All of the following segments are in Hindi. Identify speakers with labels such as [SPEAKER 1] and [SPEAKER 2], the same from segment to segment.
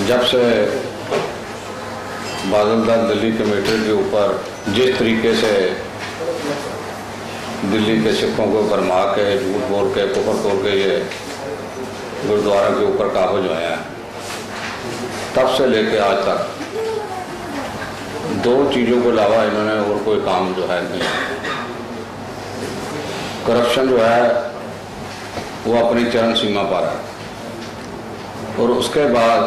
[SPEAKER 1] जब से बादल दल दिल्ली कमेटी के ऊपर जिस तरीके से दिल्ली के सिखों को भरमा के झूठ बोल के कुफर तोड़ के ये गुरुद्वारा के ऊपर काबज हुए हैं, तब से लेके आज तक दो चीज़ों के अलावा इन्होंने और कोई काम जो है नहीं। करप्शन जो है वो अपनी चरम सीमा पर है, और उसके बाद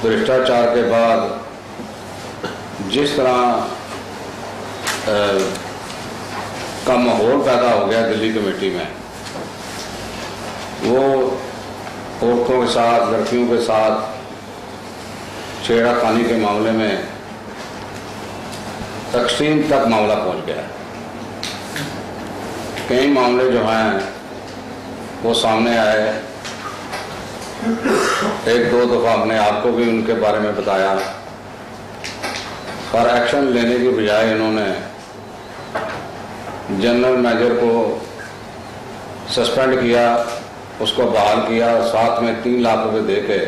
[SPEAKER 1] भ्रष्टाचार के बाद जिस तरह का माहौल पैदा हो गया दिल्ली कमेटी में, वो औरतों के साथ, लड़कियों के साथ छेड़खानी के मामले में एक्सट्रीम तक मामला पहुंच गया। कई मामले जो हैं वो सामने आए, एक दो दफ़ा हमने आपको भी उनके बारे में बताया, पर एक्शन लेने की बजाय इन्होंने जनरल मैनेजर को सस्पेंड किया, उसको बहाल किया, साथ में 3 लाख रुपए दे के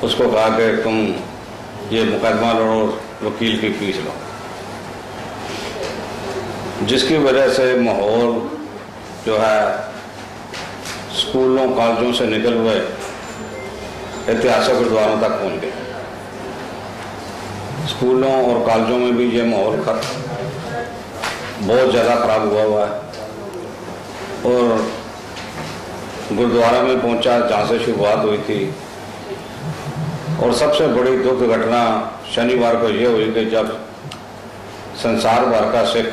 [SPEAKER 1] उसको कहा कि तुम ये मुकदमा लड़ो, वकील की फीस लो, जिसकी वजह से माहौल जो है स्कूलों कॉलेजों से निकल हुए ऐतिहासिक गुरुद्वारों तक पहुंच गए। स्कूलों और कॉलेजों में भी ये माहौल बहुत ज़्यादा खराब हुआ है, और गुरुद्वारा में पहुंचा जहाँ से शुरुआत हुई थी। और सबसे बड़ी दुख घटना शनिवार को ये हुई कि जब संसार भर का सिख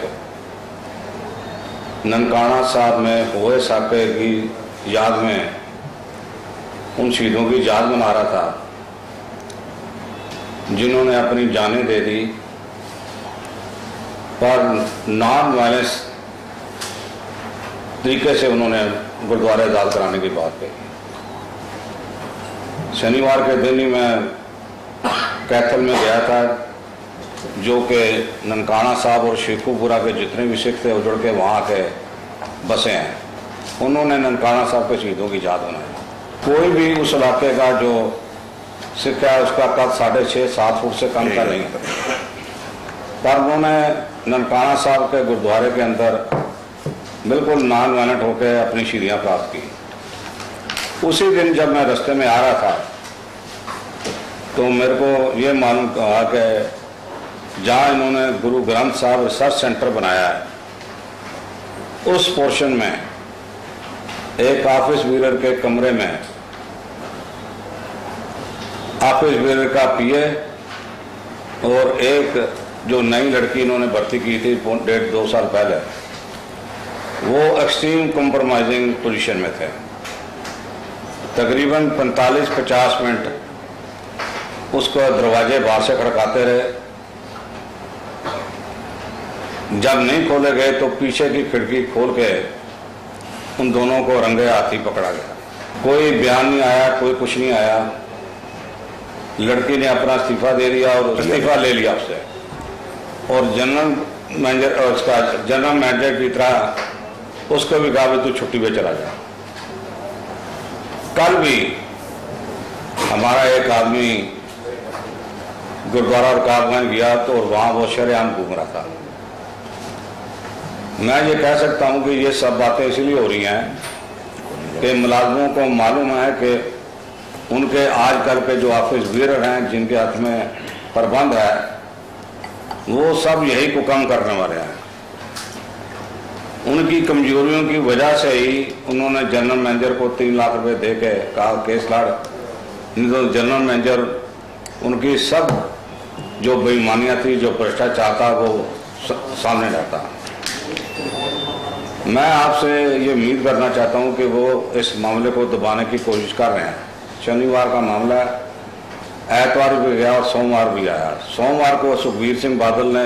[SPEAKER 1] ननकाना साहब में हुए साके की याद में उन शहीदों की याद मना रहा था जिन्होंने अपनी जानें दे दी, पर नॉन वायलेंस तरीके से उन्होंने गुरुद्वारे आज़ाद कराने की बात कही। शनिवार के दिन ही मैं कैथल में गया था, जो कि ननकाना साहब और शेखुपुरा के जितने भी सिख थे उजड़ के वहाँ के बसे हैं, उन्होंने ननकाना साहब के शहीदों की याद बनाई। कोई भी उस इलाके का जो सिख है उसका कद 6.5-7 फुट से कम का नहीं है, पर उन्होंने ननकाना साहब के गुरुद्वारे के अंदर बिल्कुल नॉन वायलेंट होकर अपनी शहीदियाँ प्राप्त की। उसी दिन जब मैं रास्ते में आ रहा था तो मेरे को ये मालूम कहा कि जहाँ इन्होंने गुरु ग्रंथ साहब रिसर्च सेंटर बनाया है, उस पोर्शन में एक ऑफिस बीरर के कमरे में ऑफिस बीरर का पीए और एक जो नई लड़की इन्होंने भर्ती की थी 1.5-2 साल पहले, वो एक्सट्रीम कॉम्प्रोमाइजिंग पोजीशन में थे। तकरीबन 45-50 मिनट उसको दरवाजे बाहर से खड़काते रहे, जब नहीं खोले गए तो पीछे की खिड़की खोल के उन दोनों को रंगे हाथी पकड़ा गया। कोई बयान नहीं आया, कोई कुछ नहीं आया। लड़की ने अपना इस्तीफा दे दिया और इस्तीफा ले लिया उससे, और जनरल मैनेजर की तरह उसको भी कहा तू छुट्टी पे चला जा। कल भी हमारा एक आदमी गुरुद्वारा रकाबगंज गया तो वहाँ वो शरेआम घूम रहा था। मैं ये कह सकता हूँ कि ये सब बातें इसलिए हो रही हैं कि मुलाजमों को मालूम है कि उनके आजकल के जो ऑफिस बीरर हैं, जिनके हाथ में प्रबंध है, वो सब यही को कम करने वाले हैं। उनकी कमजोरियों की वजह से ही उन्होंने जनरल मैनेजर को 3 लाख रुपए दे के कहा केस लड़। नहीं तो जनरल मैनेजर उनकी सब जो बेईमानियाँ थी, जो भ्रष्टाचार था, वो सामने रहता। मैं आपसे ये उम्मीद करना चाहता हूँ कि वो इस मामले को दबाने की कोशिश कर रहे हैं। शनिवार का मामला एतवार भी गया और सोमवार भी आया। सोमवार को सुखबीर सिंह बादल ने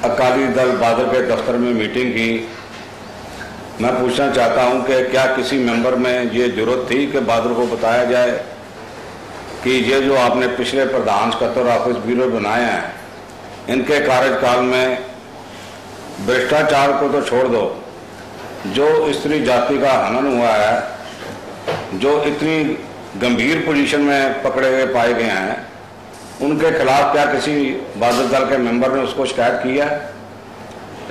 [SPEAKER 1] अकाली दल बादल के दफ्तर में मीटिंग की। मैं पूछना चाहता हूं कि क्या किसी मेंबर में ये जरूरत थी कि बादल को बताया जाए कि ये जो आपने पिछले प्रधान सकत्तर ऑफिस ब्यूरो बनाए हैं, इनके कार्यकाल में भ्रष्टाचार को तो छोड़ दो, जो स्त्री जाति का हनन हुआ है जो इतनी गंभीर पोजीशन में पकड़े हुए पाए गए हैं, उनके खिलाफ क्या किसी बादल दल के मेंबर ने उसको शिकायत की है,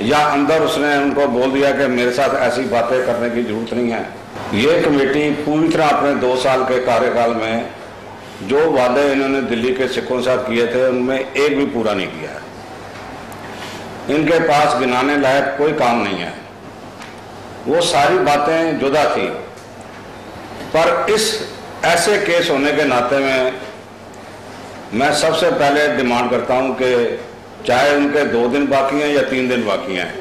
[SPEAKER 1] या अंदर उसने उनको बोल दिया कि मेरे साथ ऐसी बातें करने की जरूरत नहीं है। ये कमेटी पूरी तरह अपने 2 साल के कार्यकाल में जो वादे इन्होंने दिल्ली के सिखों के साथ किए थे उनमें एक भी पूरा नहीं किया है। इनके पास गिनाने लायक कोई काम नहीं है। वो सारी बातें जुदा थी, पर इस ऐसे केस होने के नाते में मैं सबसे पहले डिमांड करता हूं कि चाहे उनके 2 दिन बाकी हैं या 3 दिन बाकी हैं,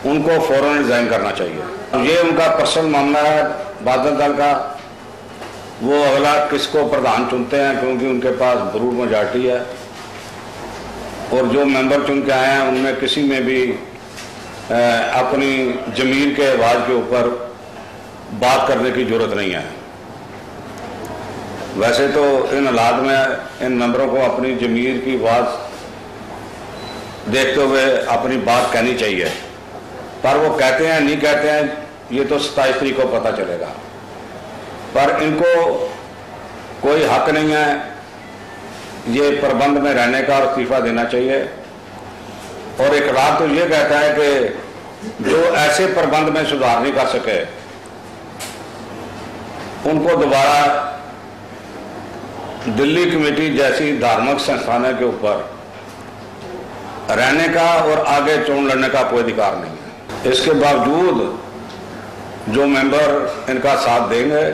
[SPEAKER 1] उनको फौरन रिजाइन करना चाहिए। ये उनका पर्सनल मामला है बादल दल का, वो अगला किसको प्रधान चुनते हैं, क्योंकि उनके पास ब्रूड मेजॉरिटी है, और जो मेंबर चुन के आए हैं उनमें किसी में भी अपनी जमीन के आवाज के ऊपर बात करने की जरूरत नहीं है। वैसे तो इन हालात में इन मेंबरों को अपनी जमीन की आवाज देखते हुए अपनी बात कहनी चाहिए, पर वो कहते हैं नहीं कहते हैं ये तो 27 तारीख को पता चलेगा। पर इनको कोई हक नहीं है ये प्रबंध में रहने का और इस्तीफा देना चाहिए। और इकरार तो ये कहता है कि जो ऐसे प्रबंध में सुधार नहीं कर सके उनको दोबारा दिल्ली कमेटी जैसी धार्मिक संस्थानों के ऊपर रहने का और आगे चुनाव लड़ने का कोई अधिकार नहीं है। इसके बावजूद जो मेंबर इनका साथ देंगे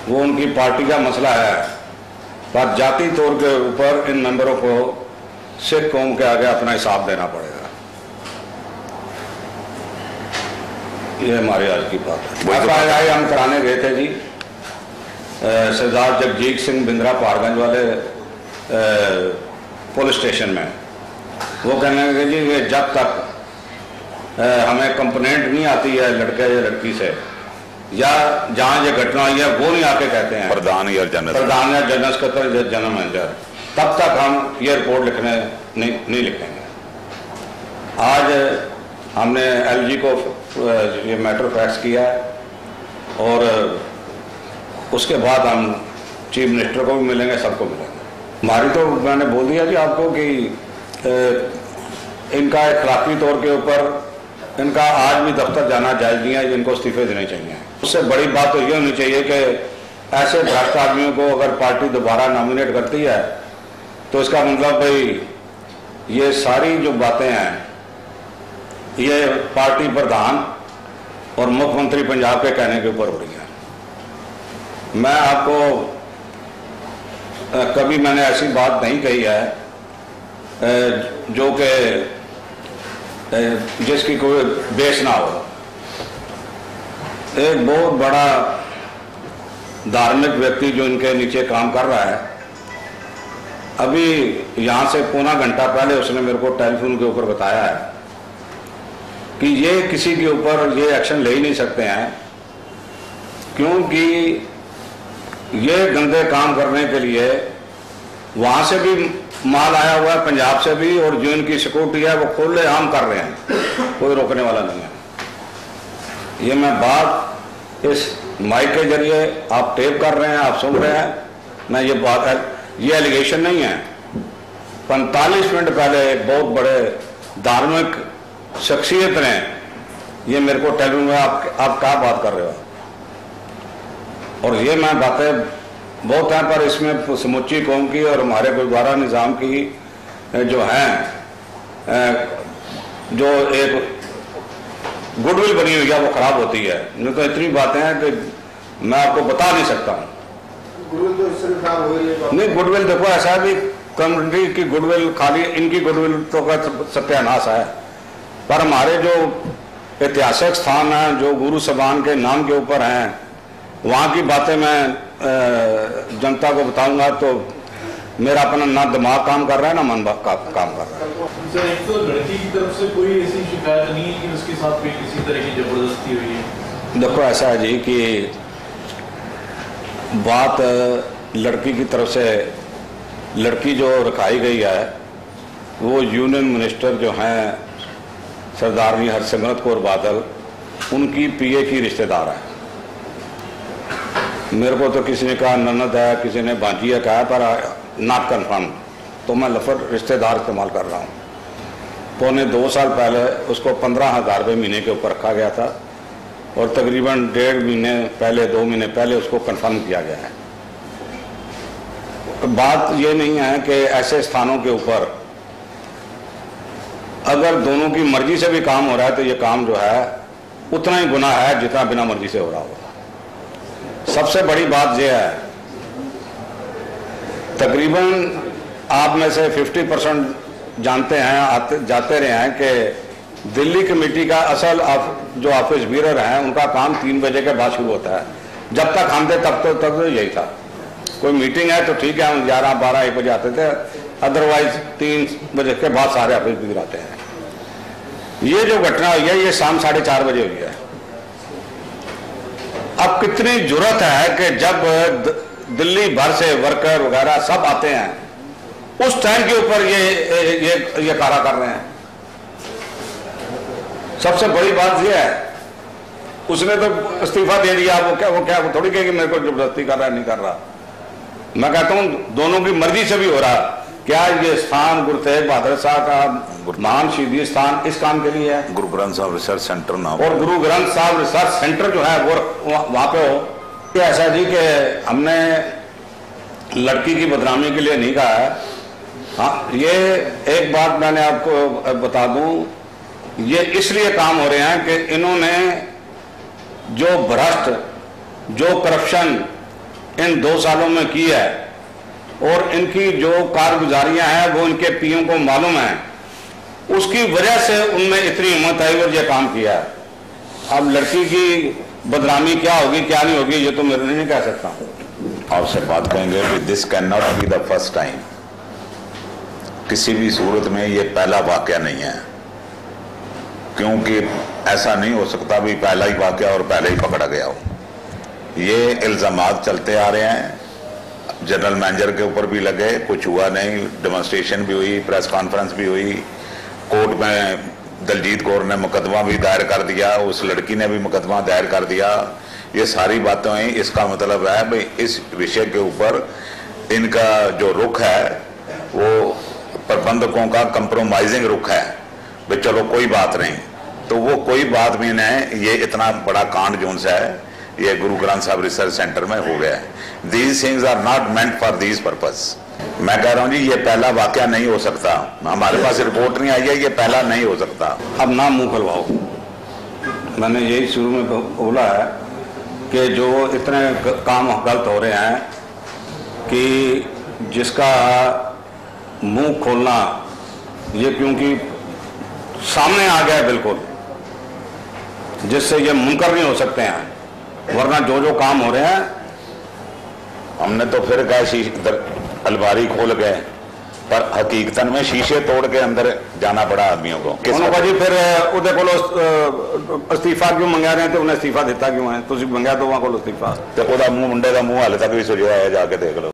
[SPEAKER 1] वो उनकी पार्टी का मसला है, पर जाति तौर के ऊपर इन मेंबरों को सिख कौम के आगे अपना हिसाब देना पड़ेगा। ये हमारी आज की बात है। FII हम कराने गए थे जी सरदार जगजीत सिंह बिंद्रा पहाड़गंज वाले पुलिस स्टेशन में। वो कहने लगे जी ये जब तक हमें कंप्लेंट नहीं आती है लड़के या लड़की से, या जहाँ ये घटना हुई है वो नहीं आके कहते हैं प्रधान या जनरल सेक्रेटरी या जनरल मैनेजर, तब तक हम ये रिपोर्ट लिखने नहीं लिखेंगे। आज हमने LG को ये मैटर फैक्स किया है और उसके बाद हम चीफ मिनिस्टर को भी मिलेंगे, सबको मिलेंगे। हमारी तो मैंने बोल दिया जी आपको कि इनका इखलाकी तौर के ऊपर इनका आज भी दफ्तर जाना जायज नहीं है, इनको इस्तीफे देने चाहिए। उससे बड़ी बात तो ये होनी चाहिए कि ऐसे भ्रष्ट आदमियों को अगर पार्टी दोबारा नॉमिनेट करती है तो इसका मतलब भाई ये सारी जो बातें हैं ये पार्टी प्रधान और मुख्यमंत्री पंजाब के कहने के ऊपर हो रही है। मैं आपको कभी मैंने ऐसी बात नहीं कही है जो कि जिसकी कोई बेस ना हो। एक बहुत बड़ा धार्मिक व्यक्ति जो इनके नीचे काम कर रहा है, अभी यहाँ से पौना घंटा पहले उसने मेरे को टेलीफोन के ऊपर बताया है कि ये किसी के ऊपर ये एक्शन ले ही नहीं सकते हैं, क्योंकि ये गंदे काम करने के लिए वहाँ से भी माल आया हुआ है, पंजाब से भी, और जो इनकी सिक्योरिटी है वो खुलेआम कर रहे हैं, कोई रोकने वाला नहीं है। ये मैं बात इस माइक के जरिए आप टेप कर रहे हैं, आप सुन रहे हैं, मैं ये बात है, ये एलिगेशन नहीं है। 45 मिनट पहले एक बहुत बड़े धार्मिक शख्सियत ने ये मेरे को टेलीफोन में आप क्या बात कर रहे हो, और ये मैं बातें बहुत हैं, पर इसमें समूची कौम की और हमारे गुरुद्वारा निज़ाम की जो हैं जो एक गुडविल बनी हुई है वो खराब होती है। नहीं तो इतनी बातें हैं कि मैं आपको बता नहीं सकता हूँ। नहीं, गुडविल देखो ऐसा है भी कम्युनिटी की गुडविल खाली इनकी गुडविल तो का सत्यानाश है, पर हमारे जो ऐतिहासिक स्थान हैं जो गुरु सबान के नाम के ऊपर हैं वहाँ की बातें मैं जनता को बताऊंगा तो मेरा अपना ना दिमाग काम कर रहा है ना मन काम कर रहा है।
[SPEAKER 2] सर, एक तो लड़की की तरफ से कोई ऐसी शिकायत नहीं है कि उसके साथ कोई किसी तरह की जबरदस्ती हुई है?
[SPEAKER 1] देखो ऐसा है जी कि बात लड़की की तरफ से, लड़की जो रखाई गई है वो यूनियन मिनिस्टर जो हैं सरदारनी हरसिमरत कौर बादल, उनकी PA की रिश्तेदार है। मेरे को तो किसी ने कहा ननद है, किसी ने भांजी है कहा, पर नॉट कन्फर्म। तो मैं लफ्ज़ रिश्तेदार इस्तेमाल कर रहा हूँ। पौने 2 साल पहले उसको 15,000 रुपये महीने के ऊपर रखा गया था और तकरीबन 1.5 महीने पहले, 2 महीने पहले उसको कन्फर्म किया गया है। बात ये नहीं है कि ऐसे स्थानों के ऊपर अगर दोनों की मर्जी से भी काम हो रहा है तो ये काम जो है उतना ही गुनाह है जितना बिना मर्जी से हो रहा होगा। सबसे बड़ी बात यह है, तकरीबन आप में से 50% जानते हैं, जाते रहे हैं कि दिल्ली कमेटी का असल जो ऑफिस बीरर हैं उनका काम 3 बजे के बाद शुरू होता है। जब तक हम थे तब तो यही था। कोई मीटिंग है तो ठीक है, हम 11, 12, 1 बजे आते थे, अदरवाइज 3 बजे के बाद सारे ऑफिस बीर आते हैं। ये जो घटना हुई है ये शाम 4:30 बजे हुई है। अब कितनी जुर्रत है कि जब दिल्ली भर से वर्कर वगैरह सब आते हैं उस टाइम के ऊपर ये कारा कर रहे हैं। सबसे बड़ी बात यह है, उसने तो इस्तीफा दे दिया। वो क्या वो थोड़ी कहेगी मेरे को जबरदस्ती कर रहा है, नहीं कर रहा। मैं कहता हूं दोनों की मर्जी से भी हो रहा। क्या ये स्थान गुरु तेग बहादुर साहब का महान शहीदी स्थान इस काम के लिए है?
[SPEAKER 3] गुरु ग्रंथ साहब रिसर्च सेंटर नाम,
[SPEAKER 1] और गुरु ग्रंथ साहब रिसर्च सेंटर जो है वो वहां पे हो। कि ऐसा जी कि हमने लड़की की बदनामी के लिए नहीं कहा है। हाँ, ये एक बात मैंने आपको बता दूं, ये इसलिए काम हो रहे हैं कि इन्होंने जो भ्रष्ट, जो करप्शन इन 2 सालों में की है और इनकी जो कारगुजारियां हैं वो इनके पीओ को मालूम है, उसकी वजह से उनमें इतनी हिम्मत आई और ये काम किया है। अब लड़की की बदनामी क्या होगी क्या नहीं होगी ये तो मैं नहीं कह सकता।
[SPEAKER 3] आपसे बात करेंगे कि this can not be the first time. किसी भी सूरत में ये पहला वाकया नहीं है, क्योंकि ऐसा नहीं हो सकता भी पहला ही वाकया और पहले ही पकड़ा गया हो। ये इल्जामात चलते आ रहे हैं, जनरल मैनेजर के ऊपर भी लगे, कुछ हुआ नहीं, डेमोन्स्ट्रेशन भी हुई, प्रेस कॉन्फ्रेंस भी हुई, कोर्ट में दलजीत कौर ने मुकदमा भी दायर कर दिया, उस लड़की ने भी मुकदमा दायर कर दिया। ये सारी बातें हुई। इसका मतलब है भाई इस विषय के ऊपर इनका जो रुख है वो प्रबंधकों का कंप्रोमाइजिंग रुख है। भाई चलो कोई बात नहीं, तो वो कोई बात भी नहीं। ये इतना बड़ा कांड जो है ये गुरु ग्रंथ साहब रिसर्च सेंटर में हो गया है। These things are not meant for these purpose. मैं कह रहा हूँ जी ये पहला वाकया नहीं हो सकता। हमारे पास रिपोर्ट नहीं आई है, ये पहला नहीं हो सकता।
[SPEAKER 1] अब ना मुंह खुलवाओ। मैंने यही शुरू में बोला है कि जो इतने काम गलत हो रहे हैं कि जिसका मुंह खोलना ये क्योंकि सामने आ गया बिल्कुल, जिससे ये मुनकर नहीं हो सकते हैं। वरना जो काम हो रहे हैं,
[SPEAKER 3] हमने तो फिर गए अलमारी खोल गए, पर हकीकतन में शीशे तोड़ के अंदर जाना पड़ा आदमियों को।
[SPEAKER 1] उन्होंने जी फिर उदे को इस्तीफा क्यों मंगा रहे हैं, तो उन्हें इस्तीफा दिता क्यों है? तुम मंगा तो वहां को इस्तीफा,
[SPEAKER 3] तो मुंडे का मुंह हाले तक भी सुझाया है, जाके देख लो।